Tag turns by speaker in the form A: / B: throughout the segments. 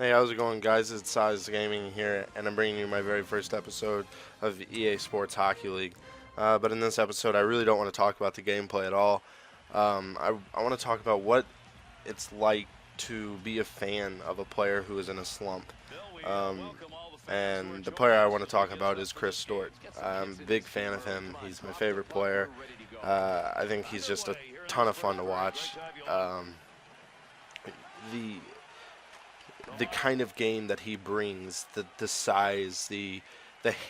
A: Hey, how's it going, guys? It's SAHSGaming here, and I'm bringing you my very first episode of EA Sports Hockey League. But in this episode, I really don't want to talk about the gameplay at all. I want to talk about what it's like to be a fan of a player who is in a slump. Um, and the player I want to talk about is Chris Stewart. I'm a big fan of him. He's my favorite player. I think he's just a ton of fun to watch. The the kind of game that he brings, the size, the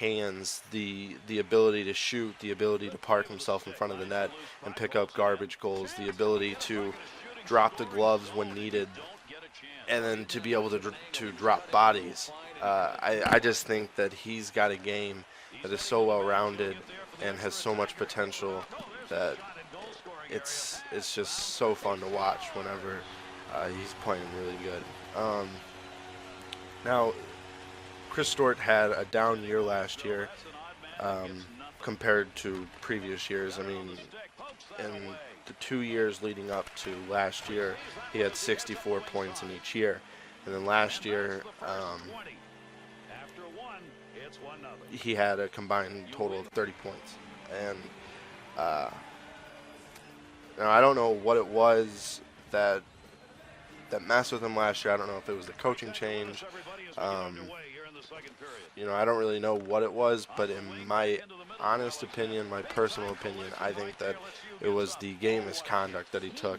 A: hands, the ability to shoot, the ability to park himself in front of the net and pick up garbage goals, the ability to drop the gloves when needed, and then to be able to drop bodies. I just think that he's got a game that is so well-rounded and has so much potential that it's just so fun to watch whenever he's playing really good. Now, Chris Stewart had a down year last year compared to previous years. I mean, in the 2 years leading up to last year, he had 64 points in each year. And then last year, he had a combined total of 30 points. And now I don't know what it was that messed with him last year. I don't know if it was the coaching change. I don't really know what it was, but in my honest opinion, my personal opinion, I think that it was the game misconduct that he took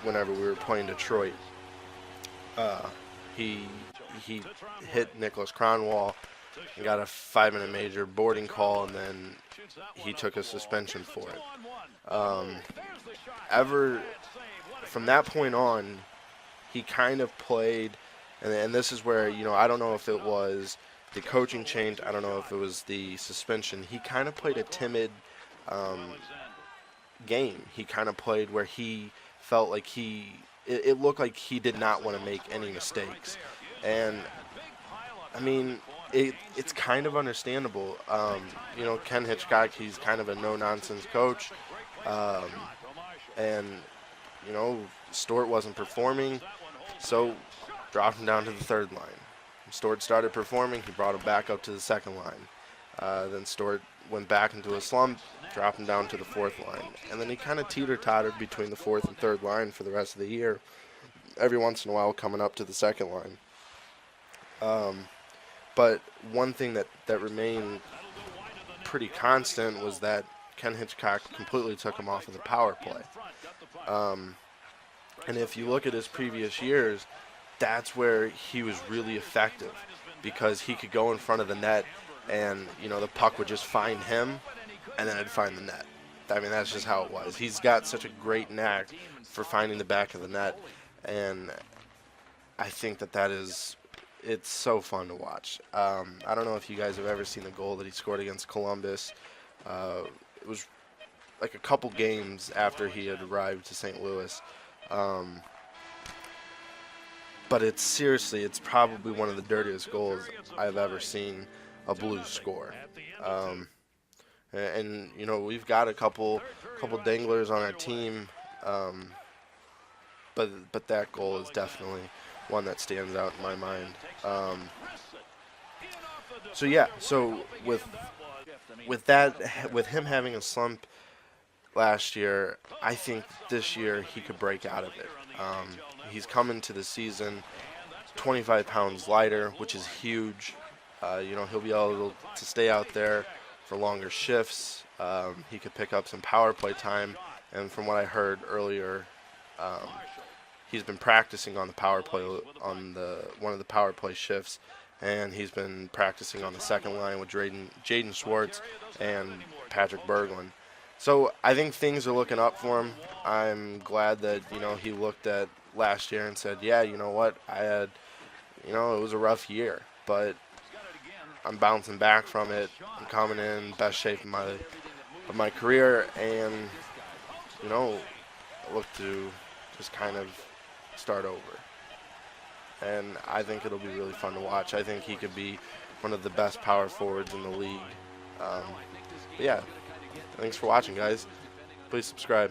A: whenever we were playing Detroit. He hit Nicholas Cronwall and got a 5-minute major boarding call, and then he took a suspension for it. From that point on, he kind of played, and this is where, I don't know if it was the coaching change, I don't know if it was the suspension. He kind of played a timid game. He kind of played where he felt like it looked like he did not want to make any mistakes. And, I mean, it's kind of understandable. Ken Hitchcock, he's kind of a no-nonsense coach. And Stewart wasn't performing, so dropped him down to the third line. Stewart started performing, he brought him back up to the second line. Then Stewart went back into a slump, dropped him down to the fourth line. And then he kind of teeter-tottered between the fourth and third line for the rest of the year, every once in a while coming up to the second line. But one thing that remained pretty constant was that Ken Hitchcock completely took him off of the power play. And if you look at his previous years, that's where he was really effective, because he could go in front of the net and, the puck would just find him and then it'd find the net. I mean, that's just how it was. He's got such a great knack for finding the back of the net, and I think it's so fun to watch. I don't know if you guys have ever seen the goal that he scored against Columbus. It was like a couple games after he had arrived to St. Louis. But it's probably one of the dirtiest goals I've ever seen a Blues score. And we've got a couple danglers on our team, but that goal is definitely one that stands out in my mind. So with him having a slump last year, I think this year he could break out of it. He's coming to the season 25 pounds lighter, which is huge. He'll be able to stay out there for longer shifts. He could pick up some power play time, and from what I heard earlier, he's been practicing on the power play on one of the power play shifts, and he's been practicing on the second line with Jaden Schwartz and Patrick Berglund. So I think things are looking up for him. I'm glad that he looked at last year and said, yeah, you know what, I had, it was a rough year, but I'm bouncing back from it. I'm coming in best shape of my career, and look to just kind of start over. And I think it'll be really fun to watch. I think he could be one of the best power forwards in the league. But yeah, thanks for watching, guys. Please subscribe.